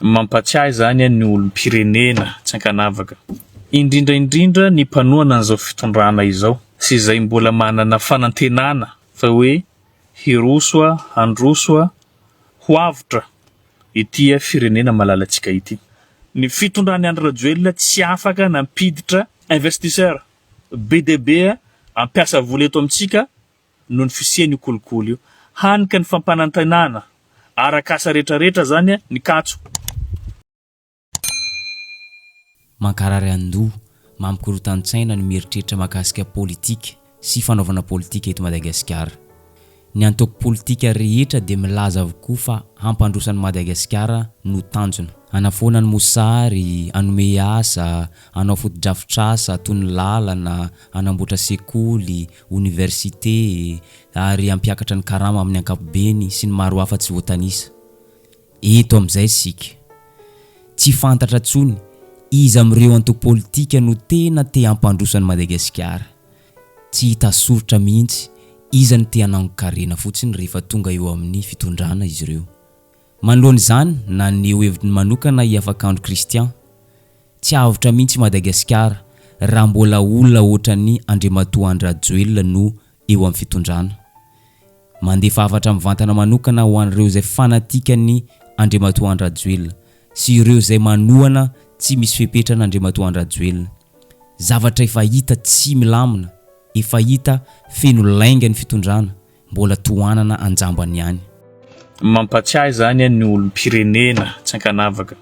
Mampatsiahy zany ny olom-pirenena tsy ankanavaka. Indrindra ny mpanoana an'izao fitondrana izao sy izay mbola manana fanantenana fa hoe hirosoa, handrosoa, ho avitra ity firenena malalantsika ity. Ny fitondrany Andry Rajoelina tsy afaka nampiditra investisseur be dia be ampiasa vola eto amintsika no ny fisiany kolikoly io. Hanika ny fampanantenana arak'asa rehetrarehetra zany ny katso. Mankarary andoha mampikorotan-tsaina ny mieritreritra mahakasika politika sy fanaovana politika eto Madagascar. Ny antoko politika rehetra dia milaza avokoa fa hampandrosan'ny Madagasikara no tanjona. Hanafoana ny mosary, hanome asa, hanao fotodrafitrasa toy ny lalana, hanamboatra sekoly, université ary hampiakatra ny karama amin'ny ankapobeny sy ny maro hafa tsy voatanisa. Eto amin'izay sika tsy fantatra tsony iza amin'ireo antoko politika no tena te hampandrosan'ny Madagasikara. Tsy hita soratra mihitsy iza ny te hanango-karena fotsiny rehefa tonga eo amin'ny fitondrana izy ireo. Manoloana izany na ny hevitry manokana i Afakandro Kristian, tsy avitra mihitsy Madagasikara raha mbola olona ohatran'ny Andrimatoa Andry Rajoelina no eo amin'ny fitondrana. Mandefa hafatra mivantana manokana ho an'ireo izay fanatika ny Andrimatoa Andry Rajoelina sy ireo izay manohana tsy misy fepetrana Andrimatoa Andry Rajoelina. Zavatra efa hita tsy milamina, efa hita feno lainga ny fitondrana, mbola tohanana anjambany ihany. Mampatsiahy zany ny olom-pirenena tsy ankanavaka.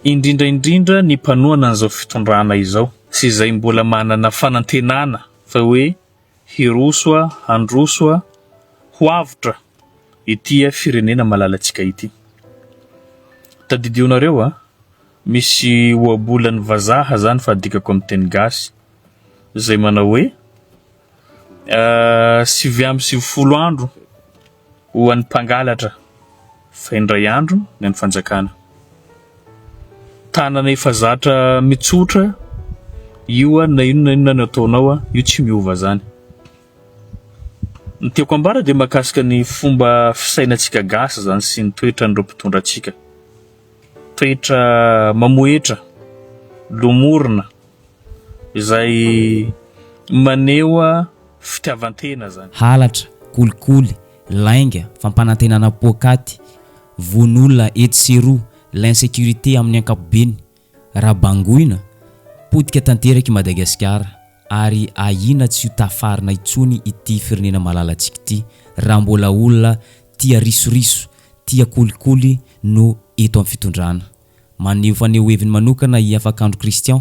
Indrindra ny mpanoana an'izao fitondrana izao sy izay mbola manana fanantenana fa hoe hirosoa, handrosoa, ho avitra ity firenena malalantsika ity. Tadidionareo misy ohabolan'ny vazaha zany fa adikako amin'ny teny gasy izay manao hoe 9 andro ho an'ny mpangalatra fa indray andro ny an'ny fanjakana. Tanana efa zatra mitsotra io na inona no ataonao io tsy miova zany. Ny tiako ambara dia mahakasika ny fomba fisainantsika gasy zany sy ny toetra n'ireo mpitondra antsika. Toetra mamoetra, lomorina izay maneho fitiavan-tena zany. Halatra, kolikoly, lainga, fampanantenana pokaty, vonolona etsero, l'insécurité amin'ny ankapobeny, rabangoina, potika tanteraky Madagasikara ary ahina tsy ho tafarina itsony ity firenena malalantsika ity raha mbola olona tia risoriso, tia kolikoly no eto amin'ny fitondrana. Maneho faneo heviny manokana i Afakandro Kristian,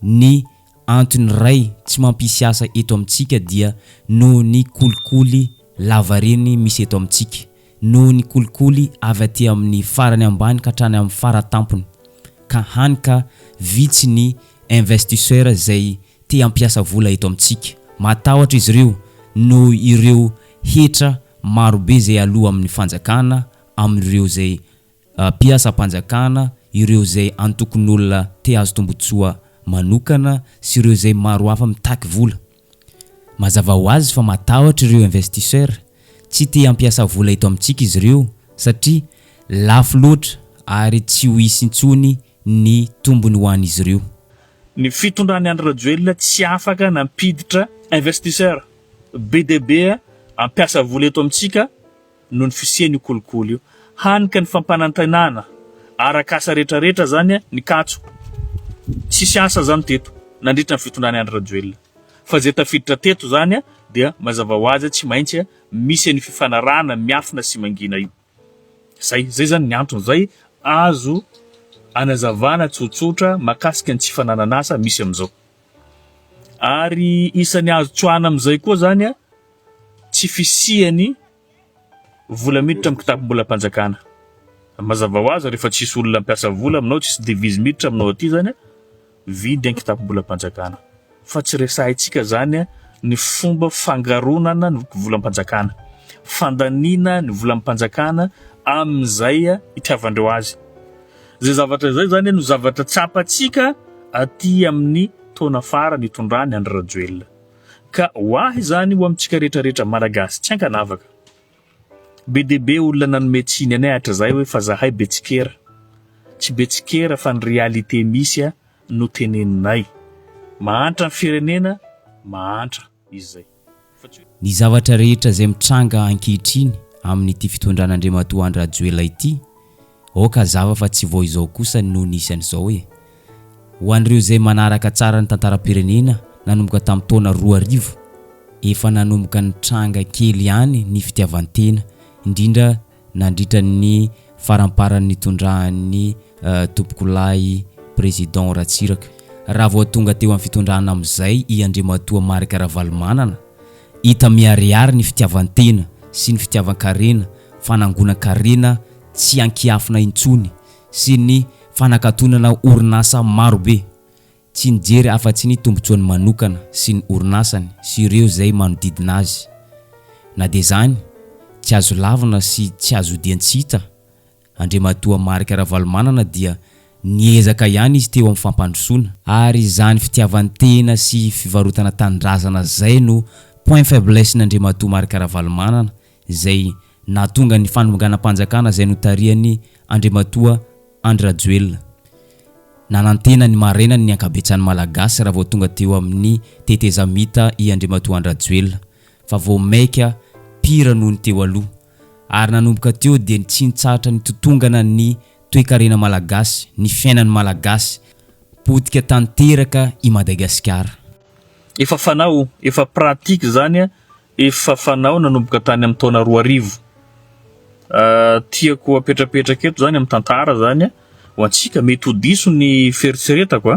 ny antony ray tsy mampisy asa eto amintsika dia no ny kolikoly lavareny misy eto amintsika, no ny kolikoly avy aty amin'ny farany ambany ka hatrany amin'ny faratampony, ka hanika vitsy ny investisseur izay te hampiasa vola eto amintsika. Matahotra izy ireo no ireo hetra marobe izay aloha amin'ny fanjakana, amin'ireo izay mpiasam-panjakana, ireo izay antokon'olona te azo tombotsoa manokana sy ireo izay maro hafa mitaky vola. Mazava ho azy fa matahotra ireo investisseur tsy te hampiasa vola eto amintsika izy ireo satria lafo loatra ary tsy ho hisy intsony ny tombony ho an'izy ireo. Ny fitondrany Andry Rajoelina tsy afaka nampiditra investisseur be dia be ampiasa vola eto amintsika no ny fisiany kolikoly io. Hanika ny fampanantenana arak'asa rehetrarehetra zany ny katso. Tsisy asa zany teto nandritra ny fitondrany Andry Rajoelina. Fa zay tafiditra teto zany dia mazava ho azy tsy maintsy misy ny fifanarahana miafina sy mangina io. Zay zany ny antony zay azo anazavana tsotsotra makasika ny tsy fanananasa misy amin'izao. Ary isan'ny azo tsoahana amin'izay koa zany tsy fisiany vola miditra amin'ny kitapo-bola mpanjakana. Mazava ho azy rehefa tsisy olona mampiasa vola aminao, tsisy devise miditra aminao aty zany vidy ny kitapo-bola mpanjakana. Fa tsy resahintsika zany ny fomba fangaronana ny vola mpanjakana, fandanina ny vola mpanjakana amin'izay itiavandreo azy. Zay zavatra zay zany no zavatra tsapantsika aty amin'ny taona fara nitondrany Andry Rajoelina. Ka hoahy zany ho amintsika rehetrarehetra malagasy tsy ankanavaka. Be dia be olona nanome tsiny anay hatr'izay hoe fa zahay betsikera. tsy betsikera fa ny réalité misy no teneninay. Mahantra ny firenena, mahantra izay. Ny zavatra rehetra izay mitranga ankehitriny amin'ity fitondran'Andriamatoa Andry Rajoelina ity, oka zava fa tsy vao izao kosa no nisy an'izao hoe ho an'ireo izay manaraka tsara ny tantaram-pirenena nanomboka tamin'ny taona 2000 efa nanomboka ny tranga kely ihany ny fitiavan-tena, indrindra nandritra ny faramparany tondrahan'ny tompokolahy président Ratsiraka. Raha vao tonga teo amin'ny fitondrana amin'izay i Andriamatoa marika Ravalomanana, hita miariary ny fitiavan-tena sy ny fitiavan-karena, fanangonan-karena tsy ankiafina intsony sy ny fanakatonana orinasa marobe, tsy nijery afa-tsy ny tombotsoany manokana sy ny orinasany sy ireo izay manodidina azy. Na dia zany tsy azo lavina sy tsy azo diantsita, Andriamatoa marika Ravalomanana dia niezaka ihany izy teo amin'ny fampandrosoana, ary izany fitiavan-tena sy fivarotana tandrazana zay no point faiblesse n'Andriamatoa marika Ravalomanana, izay nahatonga ny fanombanam-panjakana izay notariany Andriamatoa Andry Rajoelina. Nanantena ny marenany ny ankabetsany malagasy raha vao tonga teo amin'ny tetezamita i Andriamatoa Andry Rajoelina, fa vao maika pira noho ny teo aloha, ary nanomboka teo dia tsy nitsahatra ny totongana ny toe-karena malagasy, ny fiainan'ny malagasy, politika tanteraka i Madagascar. Efa fanao, efa pratique zany, efa fanao nanomboka tany amin'ny taona 2000. Tiako apetrapetraka eto zany amin'ny tantara zany, ho antsika mety ho diso ny feritseretako,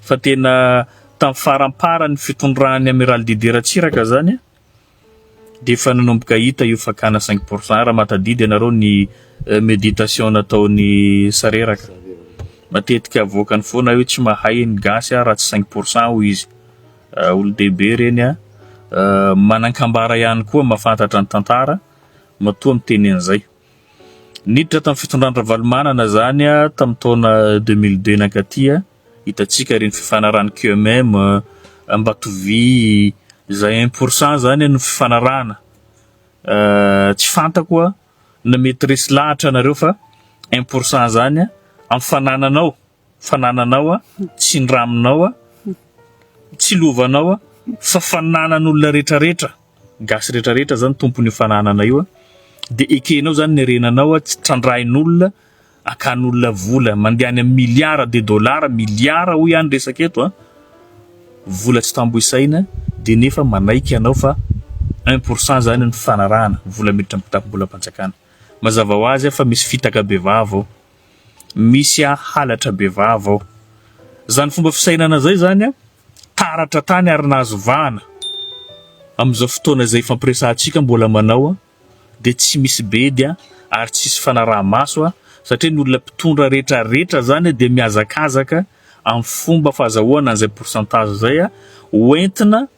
fa tena tamin'ny faramparany fitondrany amiral Didier Ratsiraka zany, dia efa nanomboka hita io fakana 5% raha matadidy ianareo ny méditation nataony Sareraka. Matetika avoakany foana hoe tsy mahay ny gasy raha tsy 5% ho izy. Olo-dehibe reny manankambara ihany koa mahafantatra ny tantara, matoa miteny an'izay. Niditra tamin'ny fitondran'ny Ravalomanana zany tamin'ny taona 2002 nankaty, hitatsika reny fifanarany que même Ambatovy izay 1% zany no fifanarana. Tsy fantako na mety resy lahatra nareo fa 1% zany amin'ny fanananao, tsy ndraminao, tsy lovanao, fa fananan'olona rehetrarehetra, gasy rehetrarehetra zany tompony fananana io, dia ekenao zany ny renanao tsy trandrahin'olona akan'olona vola mandeha any milliards de dollars, milliards ho ihany resaka eto, vola tsy tamboisaina, dia nefa manaiky anao fa 1% zany ny fanarahana, vola miditra ampitambola panjakana. Mazava ho azy fa misy fitaka bevava ao, misy halatra bevava ao. Zany fomba fisainana zay zany taratra tany ary nahazo vahana amin'izao fotoana izay fampiresahantsika mbola manao, dia tsy misy bedy ary tsisy fanaraha-maso, satria ny olona mpitondra rehetrarehetra zany dia miazakazaka amin'ny fomba fahazahoana an'izay pourcentage zay, hoentina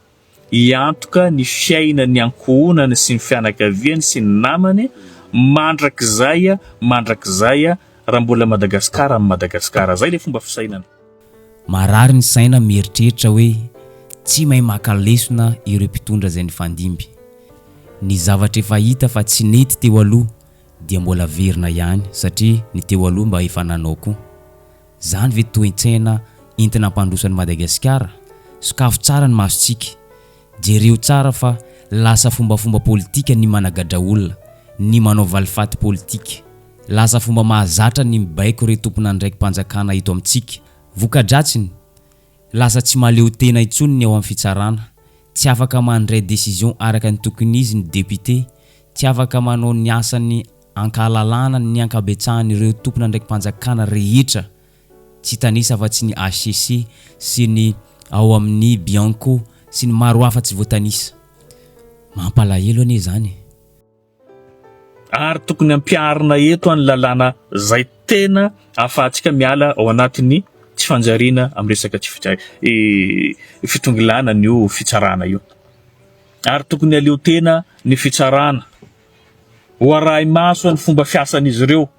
hiantoka ny fiainany ankohonany sy ny fianakaviany sy ny namany mandrakizay raha mbola Madagasikara amin'ny Madagasikara. Zay le fomba fisainana. Marary ny saina mieritreritra hoe tsy mahay maka lesona ireo mpitondra izay nifandimby. Ny zavatra efa hita fa tsy nety teo aloha dia mbola verina ihany, satria ny teo aloha mba efa nanao koa. Zany ve toe-tsaina entina hampandrosan'ny Madagasikara? Sokafo tsara ny masontsika, jereo tsara fa lasa fombafomba politika ny managadra olona, ny manao valifaty politika, lasa fomba mahazatra ny mibaiko ireo tompona ndraiky mpanjakana eto amintsika. Voka-dratsiny, lasa tsy maleo tena intsony ny ao amin'ny fitsarana, tsy afaka mandray décision araka ny tokony izy ny député, tsy afaka manao ny asany ankahalalana ny ankabetsahany ireo tompona ndraiky mpanjakana rehetra, tsy tanisa fa tsy ny HCC sy ny ao amin'ny Bianco sy ny maro hafa tsy voatanisa. Mampalahelo ane zany. Ary tokony ampiarina eto ny lalàna zay tena ahafahantsika miala ao anatin'ny tsy fanjariana amin'ny resaka fitongilana ny fitsarana io. Ary tokony aleo tena ny fitsarana ho arahy maso ny fomba fiasan'izy ireo,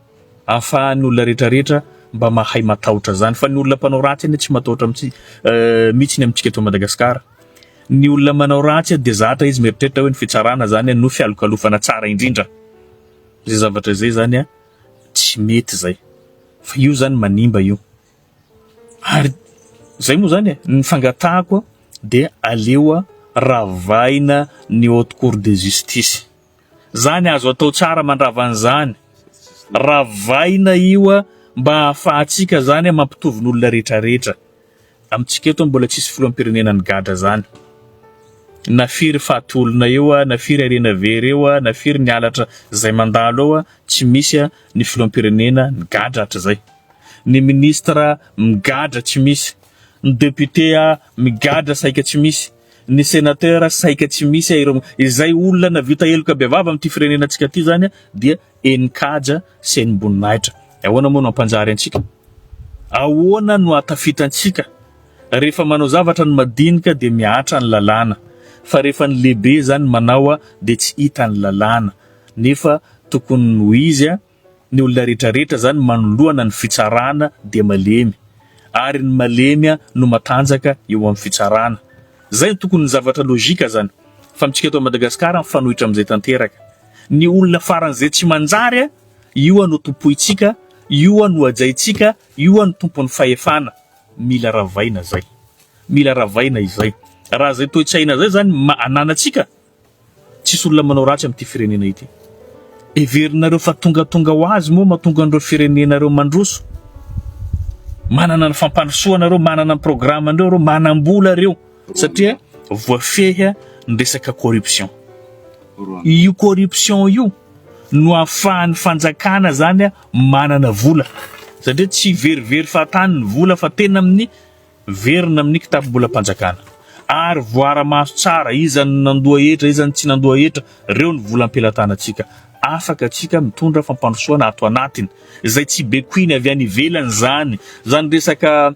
ahafahan'ny olona rehetrarehetra mba mahay matahotra zany. Fa ny olona mpanao ratsy tsy matahotra mihitsy amintsika eto Madagasikara. Ny olona manao ratsy dia zatra izy mieritreritra hoe ny fitsarana zany no fialokalofana tsara indrindra. Zay zavatra zay zany tsy mety zay. fa io zany manimba io. Ary zay moa zany ny fangatahako dia aleo ravaina ny haute cour de justice. Zany azo atao tsara mandravan'izany. Ravaina io mba hahafahantsika zany mampitovy ny olona rehetrarehetra. Amintsika eto mbola tsisy filoham-pirenena ny gadra zany. Nafiry fatolona eo, nafiry arena very eo, nafiry ny alatra zay mandalo eo, tsy misy ny filoham-pirenena ny gadra hatrizay. Ny ministra migadra tsy misy, ny député migadra saika tsy misy, ny sénateur saika tsy misy. Izay olona navita heloka bevava amin'ity firenenantsika ty zany dia enin-kaja sy enim-boninahitra. Ahoana moa no ampanjary antsika? Ahoana no atafitantsika? Rehefa manao zavatra ny madinika dia miatra ny lalàna, fa rehefa ny lehibe zany manao dia tsy hita ny lalàna. Nefa tokony ho izy ny olona rehetrarehetra zany manoloana ny fitsarana dia malemy, ary ny malemy no matanjaka eo amin'ny fitsarana. Zay tokony ny zavatra logika zany. Fa amintsika eto Madagascar mifanohitra amin'izay tanteraka. Ny olona faran'izay tsy manjary, io no tompoitsika, io no ajaitsika, io no tompon'ny fahefana. Mila ravaina zay. Mila ravaina izay. Raha zay toe-tsaina zay zany ananatsika, tsisy olona manao ratsy amin'ity firenena ity. Everinareo fa tonga ho azy moa mahatonga an'ireo firenenareo mandroso. Manana ny fampandrosoanareo, manana ny programanareo, reo manam-bola reo. Satria voafehy ny resaka corruption. Io corruption io no ahafahan'ny fanjakana zany manana vola. Satria tsy verivery fahatany ny vola fa tena amin'ny verina amin'ny kitapo-bolam-panjakana. Ary voara-maso tsara, izany nandoa hetra, izany tsy nandoa hetra, reo ny vola am-pelantanantsika. Afaka atsika mitondra fampandrosoana ato anatiny. Izay tsy bekoiny avy any ivelany zany. Zany resaka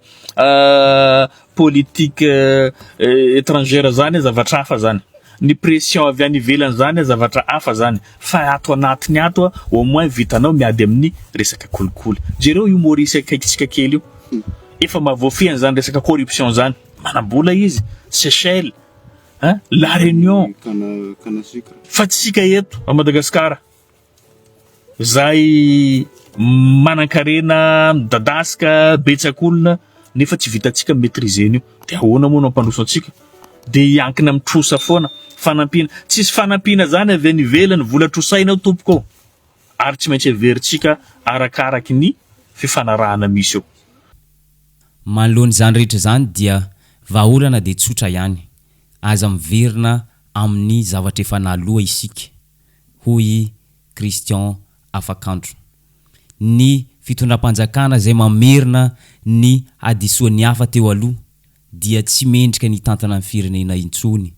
politika étrangère zany zavatra hafa zany. Ny pression avy any ivelany zany zavatra hafa zany. Fa ato anatiny ato au moins vitanao miady amin'ny resaka kolikoly. Jereo humoriste akaikitsika kely io. Efa mahavoafehany zany resaka corruption zany. Manambola izy, Seychelles, La Réunion, fa tsika eto a Madagascar. Zay manan-karena midadasika betsakolona nefa tsy vitantsika maîtriser io. Dia ahoana moa no ampandroso antsika? Dia iankina amin'ny trosa foana, fanampiana. Tsisy fanampiana zany avy any ivelany, vola trosaina tompoko. Ary tsy maintsy averintsika arakaraky ny fifanarahana misy eo. Manoloany zany rehetra zany dia vahaolana dia tsotra ihany. Aza miverina amin'ny zavatra efa naloha isika. Hoy Christian Afakandro. Ny fitondram-panjakana zay mamerina ny hadisoan'ny hafa teo aloha dia tsy mendrika ny tantana amin'ny firenena intsony.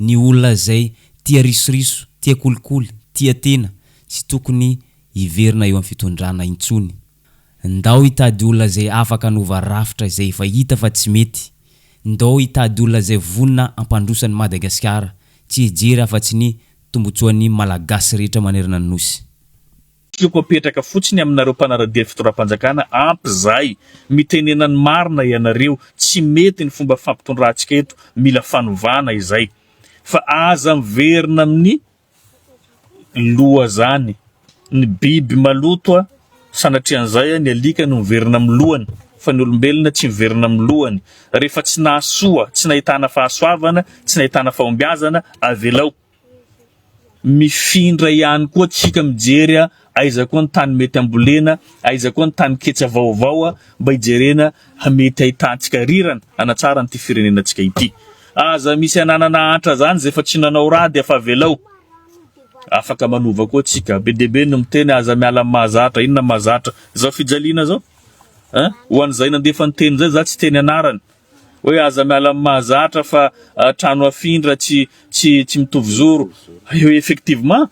Ny olona zay tia risoriso, tia kolikoly, tia tena, tsy tokony hiverina eo amin'ny fitondrana intsony. Ndao hitady olona zay afaka hanova rafitra zay efa hita fa tsy mety. Ndao hitady olona zay vonina ampandrosan'ny Madagascar, tsy hijery afa-tsy ny tombotsoan'ny malagasy rehetra manerana ny nosy. Tiako apetraka fotsiny aminareo mpanaradia fitondram-panjakana ampy zay mitenena ny marina ianareo, tsy mety ny fomba fampitondrantsika eto, mila fanovana izay. Fa aza miverina amin'ny loha zany. Ny biby maloto sanatrian'izay ny alika no miverina amin'ny lohany, fa ny olombelona tsy miverina amin'ny lohany. Rehefa tsy nahasoa, tsy nahitana fahasoavana, tsy nahitana fahombiazana, avelao. Mifindra ihany koa tsika mijery aiza koa ny tany mety ambolena, aiza koa ny tany ketsa vaovao mba hijerena mety ahitantsika rirana anatsara n'ity firenenantsika ity. Aza misy ananana atra zany zay fa tsy nanao raha dia fa velao. Afaka manova koa tsika. Be dia be no miteny aza miala amin'ny mahazatra. Inona mahazatra? Zao fijaliana zao? Ho an'izay nandefa ny teny zay za tsy teny anarany. Hoe aza miala amin'ny mahazatra fa trano afindra tsy mitovy zoro. Effectivement,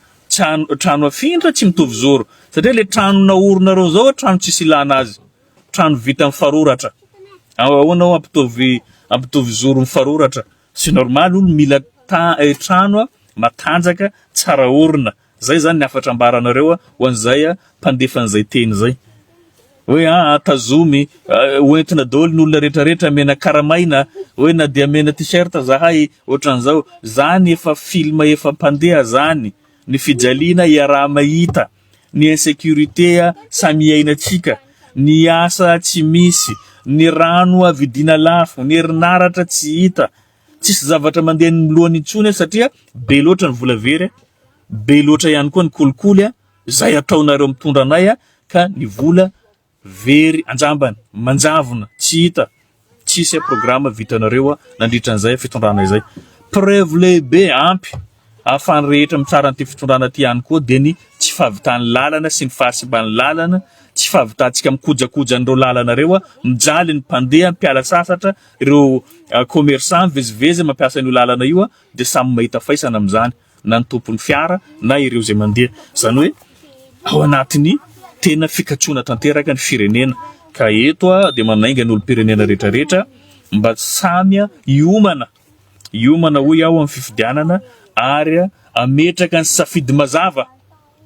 trano afindra tsy mitovy zoro. Satria le trano naorinareo zao trano tsisy ilana azy. Trano vita amin'ny faroratra. Ahoana ho ampitovy zoro mifaroratra? C'est normal olo mila trano matanjaka tsara orina. Zay zany ny afatra ambaranareo ho an'izay mpandefan'izay teny zay. Hoe tazomy hoentina daholo ny olona rehetrarehetra mena karamaina, hoe na dia mena t-shirt zahay ohatran'izao. Zany efa film efa mpandeha zany. Ny fijaliana iaraha mahita, ny insécurité samy iainantsika, ny asa tsy misy, ny rano avidina lafo, ny herinaratra tsy hita, tsisy zavatra mandeha milohany intsony satria be loatra ny vola very, be loatra ihany koa ny kolikoly zay ataonareo mitondra anay ka ny vola very anjambany manjavona tsy hita, tsisy programa vitanareo nandritran'izay fitondrana izay. Preuve lehibe ampy ahafany rehetra mitsara an'ity fitondrana ty ihany koa dia ny tsy fahavitany lalana sy ny fahasimbany lalana, tsy fahavitantsika mikojakoja an'ireo lalana reo mijaly ny mpandeha mpiala sasatra, ireo commerçant vezivezy mampiasa io lalana io dia samy mahita faisana amin'izany na ny tompon'ny fiara na ireo zay mandeha. Zany hoe ao anatiny tena fikatsona tanteraka ny firenena. Ka eto dia manainga ny olo-pirenena rehetrarehetra mba samia iomana hoy ao amin'ny fifidianana ary ametraka ny safidy mazava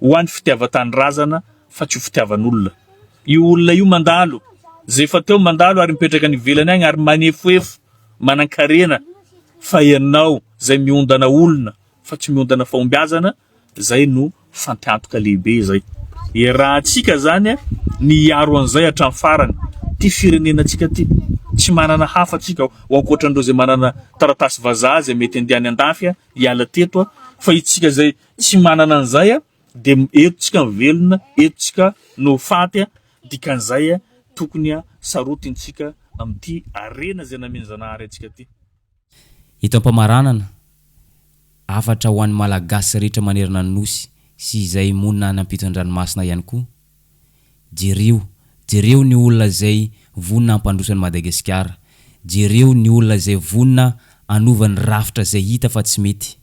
ho an'ny fitiavan-tany razana fa tsy ho fitiavan'olona. Io olona io mandalo, zay fa teo mandalo ary mipetraka ny ivelany agny ary manefoefo, manan-karena fa ianao zay miondana olona fa tsy miondana fahombiazana, zay no fantantoka lehibe zay. Rahantsika zany ny hiaro an'izay hatramin'ny farany ty firenenantsika ty tsy manana hafa atsika ho ankoatran'ireo zay manana taratasy vazaha zay mety andehany an-dafy hiala teto fa itsika zay tsy manana an'izay dia etotsika mivelona, etotsika no faty dikan'izay tokony sarotintsika amin'ity arena zay namenjanahary atsika ty. Ito am-pamaranana afatra ho an'ny malagasy rehetra manerana ny nosy sy izay monina nampito an-dranomasina ihany koa. Jereo ny olona zay vonina ampandrosan'ny Madagascar, jereo ny olona zay vonina anovany rafitra zay hita fa tsy mety,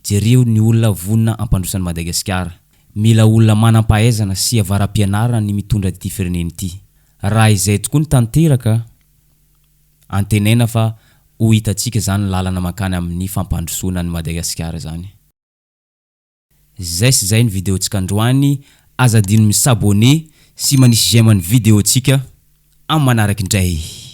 jereo ny olona vonina ampandrosan'ny Madagascar. Mila olona manam-pahaizana sy avaram-pianarana ny mitondra ity firenena ity. Raha izay tokoa ny tanteraka antenaina fa ho hitatsika zany lalana makany amin'ny fampandrosoana ny Madagascar zany. Zay ny vidéo tsika androany, azadino misabone sy manisy j'aime ny vidéo tsika amin'ny manaraka indray.